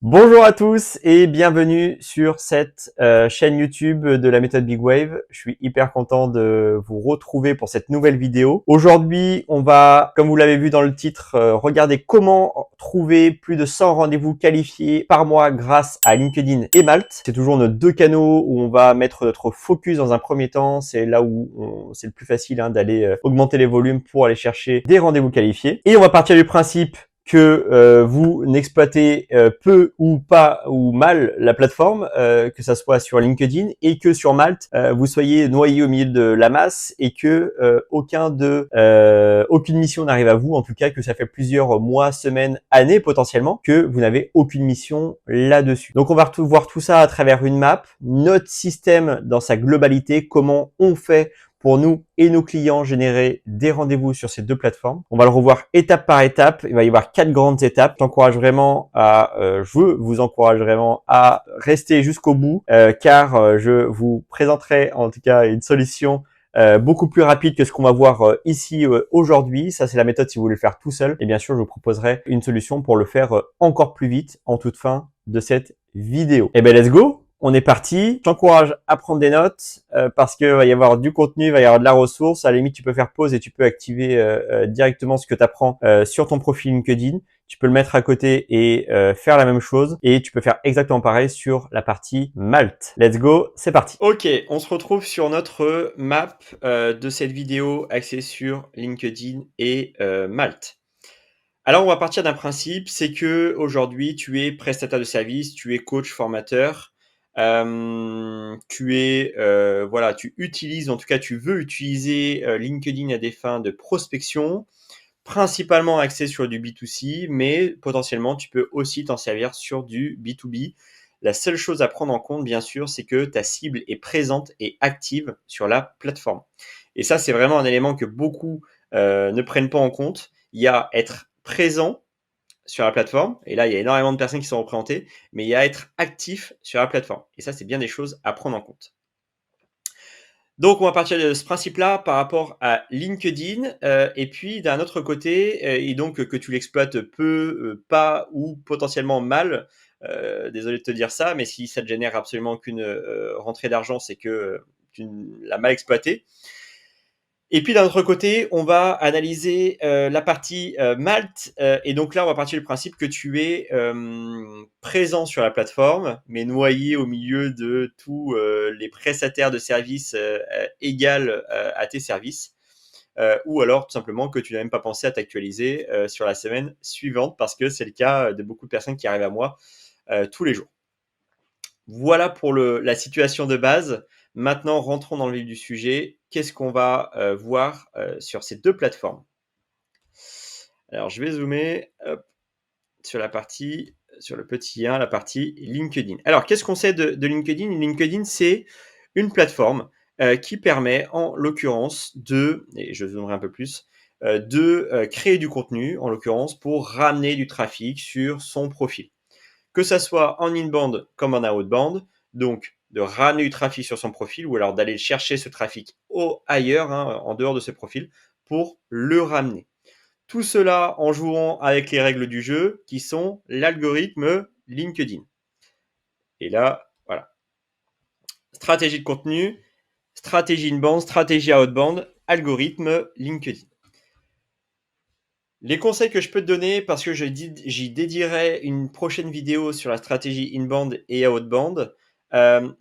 Bonjour à tous et bienvenue sur cette chaîne YouTube de la méthode Big Wave. Je suis hyper content de vous retrouver pour cette nouvelle vidéo. Aujourd'hui, on va, comme vous l'avez vu dans le titre, regarder comment trouver plus de 100 rendez-vous qualifiés par mois grâce à LinkedIn et Malte. C'est toujours nos deux canaux où on va mettre notre focus dans un premier temps. C'est là où c'est le plus facile d'aller augmenter les volumes pour aller chercher des rendez-vous qualifiés. Et on va partir du principe que vous n'exploitez peu ou pas ou mal la plateforme, que ça soit sur LinkedIn et que sur Malte, vous soyez noyé au milieu de la masse et que aucune mission n'arrive à vous, en tout cas que ça fait plusieurs mois, semaines, années potentiellement que vous n'avez aucune mission là-dessus. Donc on va voir tout ça à travers une map, notre système dans sa globalité, comment on fait pour nous et nos clients générer des rendez-vous sur ces deux plateformes. On va le revoir étape par étape. Il va y avoir 4 grandes étapes. Je vous encourage vraiment à rester jusqu'au bout car je vous présenterai en tout cas une solution beaucoup plus rapide que ce qu'on va voir ici aujourd'hui. Ça, c'est la méthode si vous voulez le faire tout seul. Et bien sûr, je vous proposerai une solution pour le faire encore plus vite en toute fin de cette vidéo. Et ben, let's go! On est parti. Je t'encourage à prendre des notes parce qu'il va y avoir du contenu, il va y avoir de la ressource. À la limite, tu peux faire pause et tu peux activer directement ce que tu apprends sur ton profil LinkedIn. Tu peux le mettre à côté et faire la même chose. Et tu peux faire exactement pareil sur la partie Malte. Let's go, c'est parti. Ok, on se retrouve sur notre map de cette vidéo axée sur LinkedIn et Malte. Alors, on va partir d'un principe, c'est que aujourd'hui, tu es prestataire de service, tu es coach, formateur, tu utilises, en tout cas, tu veux utiliser LinkedIn à des fins de prospection, principalement axé sur du B2C, mais potentiellement, tu peux aussi t'en servir sur du B2B. La seule chose à prendre en compte, bien sûr, c'est que ta cible est présente et active sur la plateforme. Et ça, c'est vraiment un élément que beaucoup ne prennent pas en compte. Il y a être présent sur la plateforme, et là, il y a énormément de personnes qui sont représentées, mais il y a être actif sur la plateforme. Et ça, c'est bien des choses à prendre en compte. Donc, on va partir de ce principe-là par rapport à LinkedIn, et puis d'un autre côté, et donc que tu l'exploites peu, pas ou potentiellement mal. Désolé de te dire ça, mais si ça ne génère absolument aucune rentrée d'argent, c'est que tu l'as mal exploité. Et puis d'un autre côté, on va analyser la partie Malte. Et donc là, on va partir du principe que tu es présent sur la plateforme, mais noyé au milieu de tous les prestataires de services égales à tes services. Ou alors tout simplement que tu n'as même pas pensé à t'actualiser sur la semaine suivante, parce que c'est le cas de beaucoup de personnes qui arrivent à moi tous les jours. Voilà pour la situation de base. Maintenant, rentrons dans le vif du sujet. Qu'est-ce qu'on va voir sur ces deux plateformes? Alors, je vais zoomer sur le petit 1, la partie LinkedIn. Alors, qu'est-ce qu'on sait de LinkedIn? LinkedIn, c'est une plateforme qui permet, en l'occurrence, et je zoomerai un peu plus, de créer du contenu, en l'occurrence, pour ramener du trafic sur son profil. Que ça soit en inbound comme en outbound, donc de ramener du trafic sur son profil ou alors d'aller chercher ce trafic ailleurs, en dehors de ce profil, pour le ramener. Tout cela en jouant avec les règles du jeu qui sont l'algorithme LinkedIn. Et là, voilà. Stratégie de contenu, stratégie inbound, stratégie outbound, algorithme LinkedIn. Les conseils que je peux te donner, parce que j'y dédierai une prochaine vidéo sur la stratégie inbound et outbound,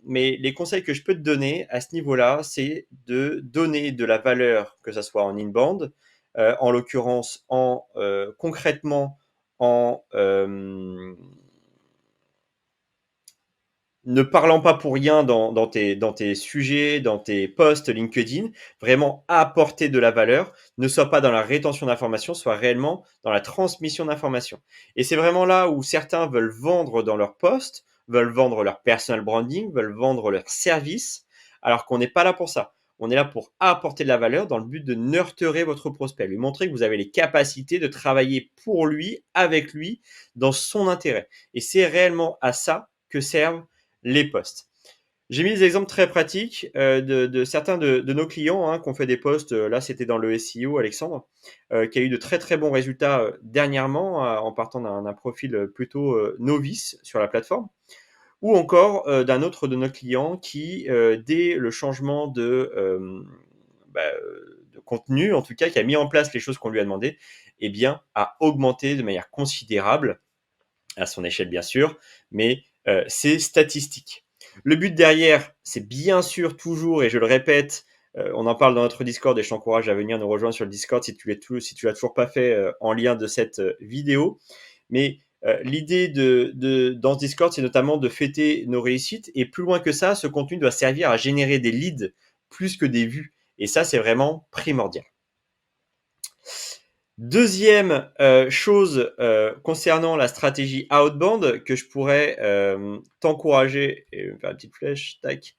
mais les conseils que je peux te donner à ce niveau-là, c'est de donner de la valeur, que ce soit en inbound, en l'occurrence concrètement en ne parlant pas pour rien dans tes sujets, dans tes posts LinkedIn, vraiment apporter de la valeur, ne sois pas dans la rétention d'informations, sois réellement dans la transmission d'informations. Et c'est vraiment là où certains veulent vendre dans leurs posts, veulent vendre leur personal branding, veulent vendre leurs services, alors qu'on n'est pas là pour ça. On est là pour apporter de la valeur dans le but de nurturer votre prospect, lui montrer que vous avez les capacités de travailler pour lui, avec lui, dans son intérêt. Et c'est réellement à ça que servent les posts. J'ai mis des exemples très pratiques de certains de nos clients qui ont fait des posts. Là, c'était dans le SEO, Alexandre, qui a eu de très très bons résultats dernièrement en partant d'un profil plutôt novice sur la plateforme. Ou encore d'un autre de nos clients qui, dès le changement de contenu, en tout cas, qui a mis en place les choses qu'on lui a demandé, eh bien, a augmenté de manière considérable, à son échelle bien sûr, mais c'est statistique. Le but derrière, c'est bien sûr toujours, et je le répète, on en parle dans notre Discord et je t'encourage à venir nous rejoindre sur le Discord si tu l'as toujours pas fait en lien de cette vidéo. Mais l'idée dans ce Discord, c'est notamment de fêter nos réussites. Et plus loin que ça, ce contenu doit servir à générer des leads plus que des vues. Et ça, c'est vraiment primordial. Deuxième chose concernant la stratégie outbound que je pourrais t'encourager, et je vais faire une petite flèche, tac,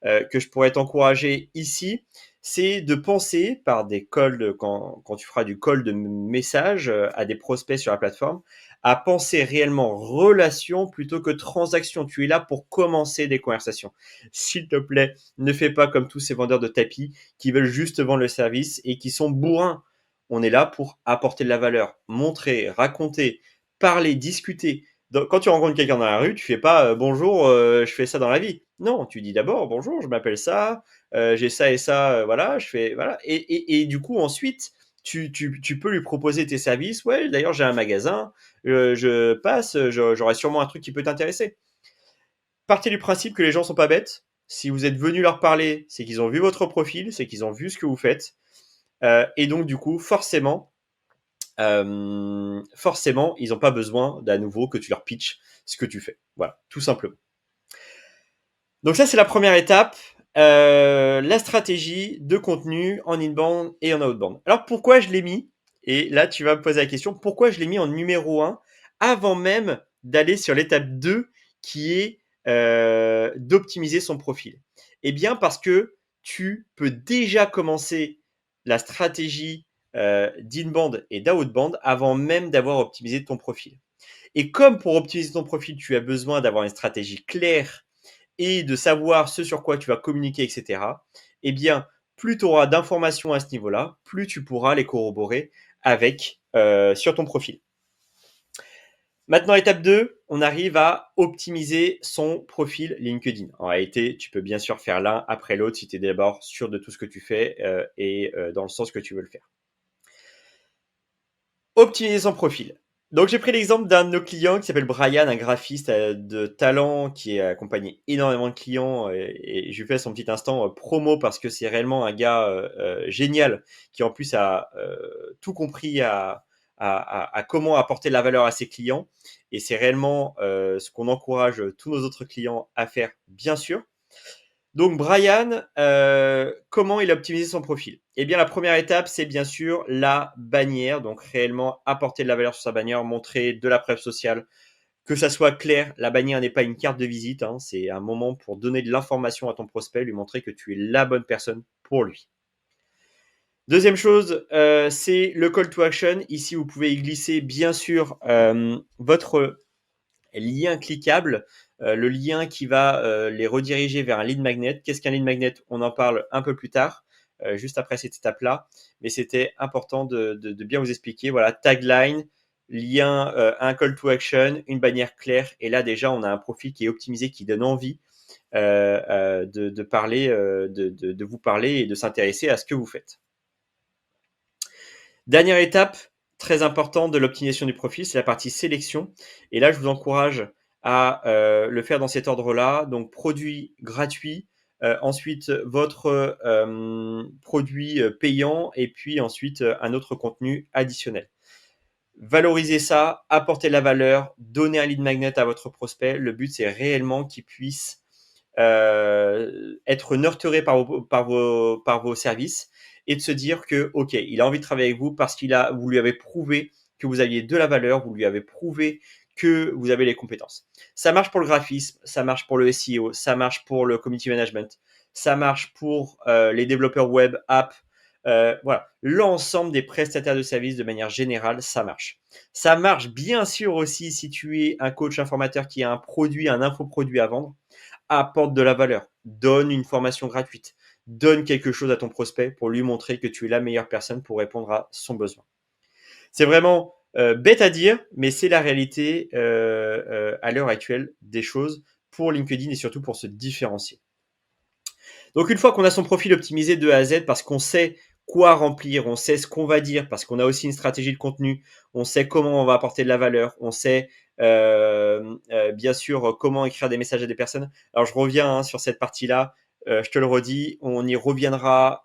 que je pourrais t'encourager ici, c'est de penser par des calls, quand tu feras du call de message à des prospects sur la plateforme, à penser réellement relation plutôt que transaction. Tu es là pour commencer des conversations. S'il te plaît, ne fais pas comme tous ces vendeurs de tapis qui veulent juste vendre le service et qui sont bourrins. On est là pour apporter de la valeur, montrer, raconter, parler, discuter. Quand tu rencontres quelqu'un dans la rue, tu fais pas bonjour, je fais ça dans la vie. Non, tu dis d'abord bonjour, je m'appelle ça, j'ai ça et ça, voilà, je fais voilà. Et du coup ensuite, tu peux lui proposer tes services. Ouais, d'ailleurs j'ai un magasin, je passe, j'aurai sûrement un truc qui peut t'intéresser. Partez du principe que les gens sont pas bêtes. Si vous êtes venu leur parler, c'est qu'ils ont vu votre profil, c'est qu'ils ont vu ce que vous faites. Et donc du coup, forcément, ils n'ont pas besoin d'à nouveau que tu leur pitches ce que tu fais. Voilà, tout simplement. Donc ça, c'est la première étape, la stratégie de contenu en inbound et en outbound. Alors pourquoi je l'ai mis? Et là, tu vas me poser la question, pourquoi je l'ai mis en numéro 1 avant même d'aller sur l'étape 2 qui est d'optimiser son profil? Eh bien parce que tu peux déjà commencer la stratégie d'inbound et d'outbound avant même d'avoir optimisé ton profil. Et comme pour optimiser ton profil, tu as besoin d'avoir une stratégie claire et de savoir ce sur quoi tu vas communiquer, etc., eh bien, plus tu auras d'informations à ce niveau-là, plus tu pourras les corroborer avec sur ton profil. Maintenant, étape 2, on arrive à optimiser son profil LinkedIn. En réalité, tu peux bien sûr faire l'un après l'autre si tu es d'abord sûr de tout ce que tu fais et dans le sens que tu veux le faire. Optimiser son profil. Donc, j'ai pris l'exemple d'un de nos clients qui s'appelle Brian, un graphiste de talent qui a accompagné énormément de clients et je lui fais son petit instant promo parce que c'est réellement un gars génial qui en plus a tout compris à comment apporter de la valeur à ses clients et c'est réellement ce qu'on encourage tous nos autres clients à faire, bien sûr. Donc Brian, comment il a optimisé son profil? Eh bien, la première étape, c'est bien sûr la bannière. Donc réellement apporter de la valeur sur sa bannière, montrer de la preuve sociale, que ça soit clair. La bannière n'est pas une carte de visite, c'est un moment pour donner de l'information à ton prospect, lui montrer que tu es la bonne personne pour lui. Deuxième chose, c'est le call to action. Ici, vous pouvez y glisser bien sûr votre lien cliquable, le lien qui va les rediriger vers un lead magnet. Qu'est-ce qu'un lead magnet? On en parle un peu plus tard, juste après cette étape-là. Mais c'était important de bien vous expliquer. Voilà, tagline, lien, un call to action, une bannière claire. Et là, déjà, on a un profil qui est optimisé, qui donne envie de parler, de vous parler et de s'intéresser à ce que vous faites. Dernière étape, très importante de l'optimisation du profil, c'est la partie sélection. Et là, je vous encourage à le faire dans cet ordre-là. Donc, produit gratuit, ensuite votre produit payant et puis ensuite un autre contenu additionnel. Valorisez ça, apportez de la valeur, donnez un lead magnet à votre prospect. Le but, c'est réellement qu'il puisse être nurturé par vos services et de se dire que, ok, il a envie de travailler avec vous parce vous lui avez prouvé que vous aviez de la valeur, vous lui avez prouvé que vous avez les compétences. Ça marche pour le graphisme, ça marche pour le SEO, ça marche pour le community management, ça marche pour les développeurs web, app, Voilà, l'ensemble des prestataires de services de manière générale, ça marche. Ça marche bien sûr aussi si tu es un coach, un formateur qui a un produit, un infoproduit à vendre. Apporte de la valeur, donne une formation gratuite, donne quelque chose à ton prospect pour lui montrer que tu es la meilleure personne pour répondre à son besoin. C'est vraiment bête à dire, mais c'est la réalité à l'heure actuelle des choses pour LinkedIn et surtout pour se différencier. Donc une fois qu'on a son profil optimisé de A à Z parce qu'on sait quoi remplir, on sait ce qu'on va dire parce qu'on a aussi une stratégie de contenu, on sait comment on va apporter de la valeur, on sait bien sûr comment écrire des messages à des personnes. Alors je reviens sur cette partie-là, je te le redis, on y reviendra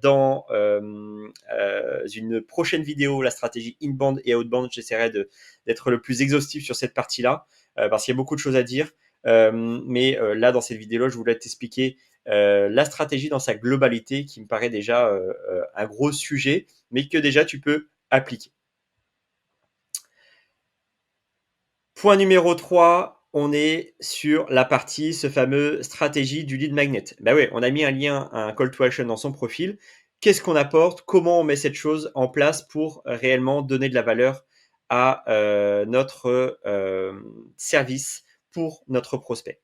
dans une prochaine vidéo, la stratégie inbound et outbound. J'essaierai d'être le plus exhaustif sur cette partie-là parce qu'il y a beaucoup de choses à dire. Mais là, dans cette vidéo-là, je voulais t'expliquer la stratégie dans sa globalité qui me paraît déjà un gros sujet, mais que déjà tu peux appliquer. Point numéro 3, on est sur la partie, ce fameux stratégie du lead magnet. Ben oui, on a mis un lien, un call to action dans son profil. Qu'est-ce qu'on apporte? Comment on met cette chose en place pour réellement donner de la valeur à notre service pour notre prospect?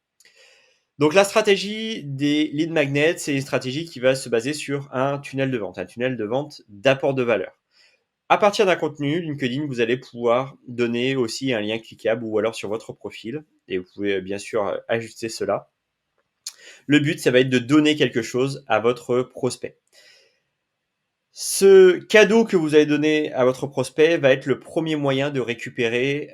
Donc la stratégie des lead magnets, c'est une stratégie qui va se baser sur un tunnel de vente d'apport de valeur. À partir d'un contenu LinkedIn, vous allez pouvoir donner aussi un lien cliquable ou alors sur votre profil et vous pouvez bien sûr ajuster cela. Le but, ça va être de donner quelque chose à votre prospect. Ce cadeau que vous allez donner à votre prospect va être le premier moyen de récupérer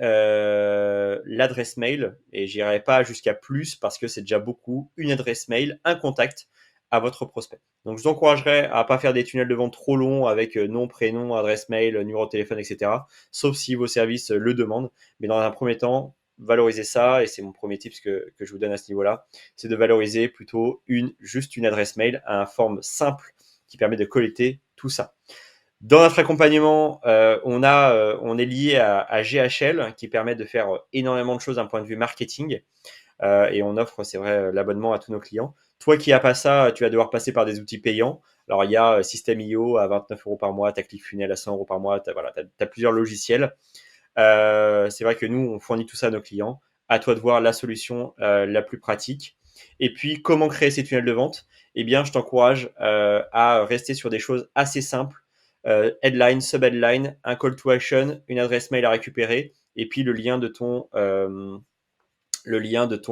l'adresse mail. Et j'irai pas jusqu'à plus parce que c'est déjà beaucoup. Une adresse mail, un contact à votre prospect. Donc je vous encouragerais à pas faire des tunnels de vente trop longs avec nom, prénom, adresse mail, numéro de téléphone, etc. Sauf si vos services le demandent. Mais dans un premier temps, valoriser ça, et c'est mon premier tip que je vous donne à ce niveau-là, c'est de valoriser plutôt juste une adresse mail à une forme simple qui permet de collecter tout ça. Dans notre accompagnement, on est lié à GHL qui permet de faire énormément de choses d'un point de vue marketing et on offre, c'est vrai, l'abonnement à tous nos clients. Toi qui n'as pas ça, tu vas devoir passer par des outils payants. Alors, il y a System.io à 29 euros par mois, tu as ClickFunnels à 100 euros par mois, tu as plusieurs logiciels. C'est vrai que nous, on fournit tout ça à nos clients. À toi de voir la solution la plus pratique. Et puis, comment créer ces tunnels de vente? Eh bien, je t'encourage à rester sur des choses assez simples. Headline, sub-headline, un call to action, une adresse mail à récupérer, et puis le lien de ton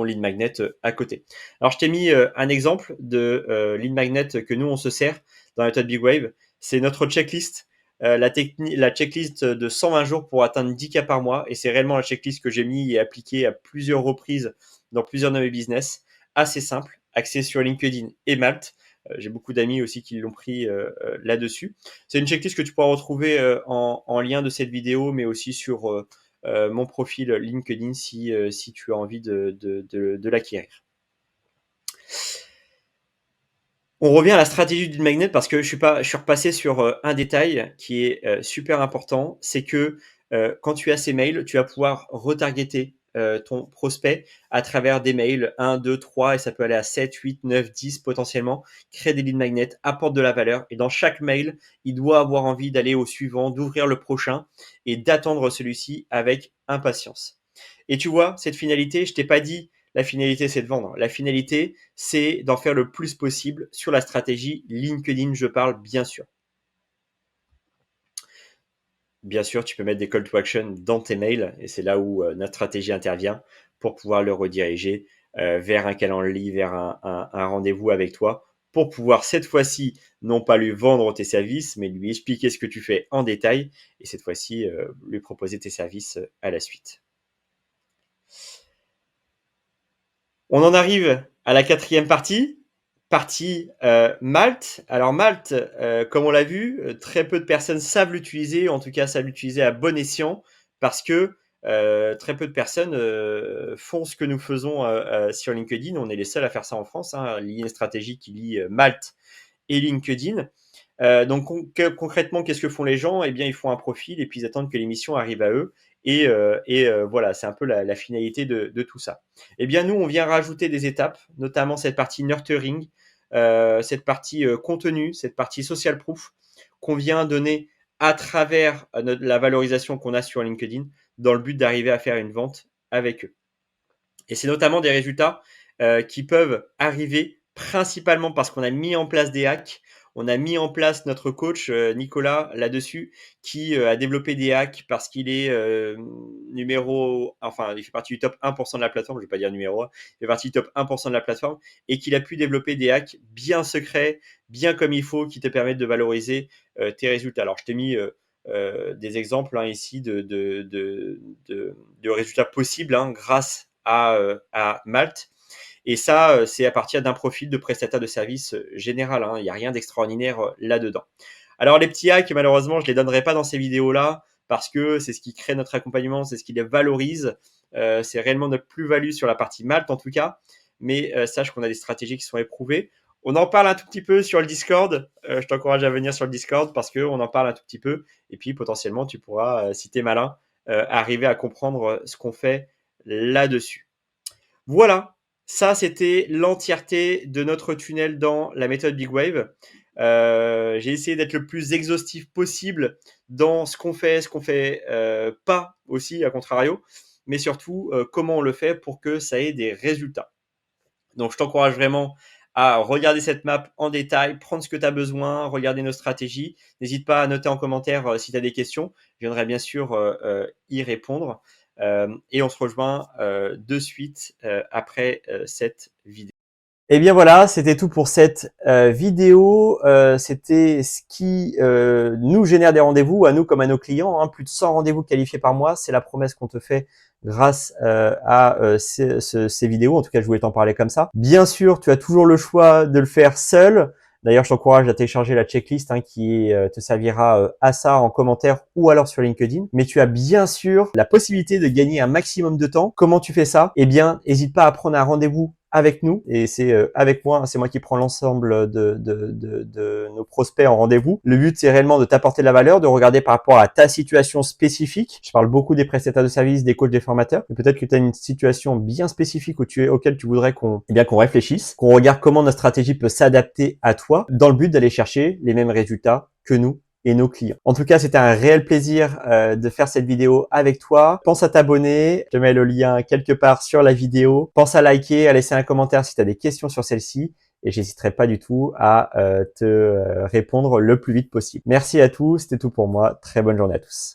lead magnet à côté. Alors, je t'ai mis un exemple de lead magnet que nous, on se sert dans la méthode Big Wave. C'est notre checklist, la checklist de 120 jours pour atteindre 10 cas par mois. Et c'est réellement la checklist que j'ai mis et appliquée à plusieurs reprises dans plusieurs de mes business. Assez simple, axée sur LinkedIn et Malte. J'ai beaucoup d'amis aussi qui l'ont pris là-dessus. C'est une checklist que tu pourras retrouver en lien de cette vidéo, mais aussi sur mon profil LinkedIn si tu as envie de l'acquérir. On revient à la stratégie du magnet parce que je suis repassé sur un détail qui est super important, c'est que quand tu as ces mails, tu vas pouvoir retargeter ton prospect à travers des mails 1, 2, 3 et ça peut aller à 7, 8, 9, 10 potentiellement, créer des lead magnets, apporte de la valeur et dans chaque mail, il doit avoir envie d'aller au suivant, d'ouvrir le prochain et d'attendre celui-ci avec impatience. Et tu vois, cette finalité, je t'ai pas dit la finalité, c'est de vendre. La finalité, c'est d'en faire le plus possible sur la stratégie LinkedIn, je parle bien sûr. Bien sûr, tu peux mettre des call to action dans tes mails et c'est là où notre stratégie intervient pour pouvoir le rediriger vers un calendrier, vers un rendez-vous avec toi pour pouvoir cette fois-ci non pas lui vendre tes services, mais lui expliquer ce que tu fais en détail et cette fois-ci lui proposer tes services à la suite. On en arrive à la quatrième partie Malte. Alors Malte, comme on l'a vu, très peu de personnes savent l'utiliser, en tout cas savent l'utiliser à bon escient, parce que très peu de personnes font ce que nous faisons sur LinkedIn. On est les seuls à faire ça en France, hein, lier une stratégie qui lie Malte et LinkedIn. Donc concrètement, qu'est-ce que font les gens? Eh bien, ils font un profil et puis ils attendent que l'émission arrive à eux. Voilà, c'est un peu la finalité de tout ça. Eh bien, nous, on vient rajouter des étapes, notamment cette partie nurturing, cette partie contenu, cette partie social proof. qu'on vient donner à travers la valorisation qu'on a sur LinkedIn dans le but d'arriver à faire une vente avec eux. Et c'est notamment des résultats qui peuvent arriver principalement parce qu'on a mis en place des hacks. On a mis en place notre coach Nicolas là-dessus qui a développé des hacks parce qu'il est il fait partie du top 1% de la plateforme, je ne vais pas dire numéro 1, il fait partie du top 1% de la plateforme et qu'il a pu développer des hacks bien secrets, bien comme il faut, qui te permettent de valoriser tes résultats. Alors je t'ai mis des exemples ici de résultats possibles grâce à Malte. Et ça, c'est à partir d'un profil de prestataire de service général. Il n'y a rien d'extraordinaire là-dedans. Alors les petits hacks, malheureusement, je ne les donnerai pas dans ces vidéos-là parce que c'est ce qui crée notre accompagnement, c'est ce qui les valorise. C'est réellement notre plus-value sur la partie Malte en tout cas. Mais sache qu'on a des stratégies qui sont éprouvées. On en parle un tout petit peu sur le Discord. Je t'encourage à venir sur le Discord parce qu'on en parle un tout petit peu. Et puis potentiellement, tu pourras, si tu es malin, arriver à comprendre ce qu'on fait là-dessus. Voilà, ça c'était l'entièreté de notre tunnel dans la méthode Big Wave. J'ai essayé d'être le plus exhaustif possible dans ce qu'on fait pas aussi, à contrario, mais surtout comment on le fait pour que ça ait des résultats. Donc je t'encourage vraiment à regarder cette map en détail, prendre ce que tu as besoin, regarder nos stratégies. N'hésite pas à noter en commentaire si tu as des questions. Je viendrai bien sûr y répondre. Et on se rejoint de suite après cette vidéo. Et bien voilà, c'était tout pour cette vidéo. C'était ce qui nous génère des rendez-vous, à nous comme à nos clients. Plus de 100 rendez-vous qualifiés par mois, c'est la promesse qu'on te fait grâce à ces vidéos. En tout cas, je voulais t'en parler comme ça. Bien sûr, tu as toujours le choix de le faire seul. D'ailleurs, je t'encourage à télécharger la checklist qui te servira à ça en commentaire ou alors sur LinkedIn. Mais tu as bien sûr la possibilité de gagner un maximum de temps. Comment tu fais ça? Eh bien, n'hésite pas à prendre un rendez-vous avec nous, et c'est avec moi, c'est moi qui prends l'ensemble de nos prospects en rendez-vous. Le but, c'est réellement de t'apporter de la valeur, de regarder par rapport à ta situation spécifique. Je parle beaucoup des prestataires de services, des coachs, des formateurs, mais peut-être que tu as une situation bien spécifique auquel tu voudrais qu'on réfléchisse, qu'on regarde comment notre stratégie peut s'adapter à toi, dans le but d'aller chercher les mêmes résultats que nous et nos clients. En tout cas, c'était un réel plaisir de faire cette vidéo avec toi. Pense à t'abonner, je te mets le lien quelque part sur la vidéo. Pense à liker, à laisser un commentaire si tu as des questions sur celle-ci et j'hésiterai pas du tout à te répondre le plus vite possible. Merci à tous, c'était tout pour moi. Très bonne journée à tous.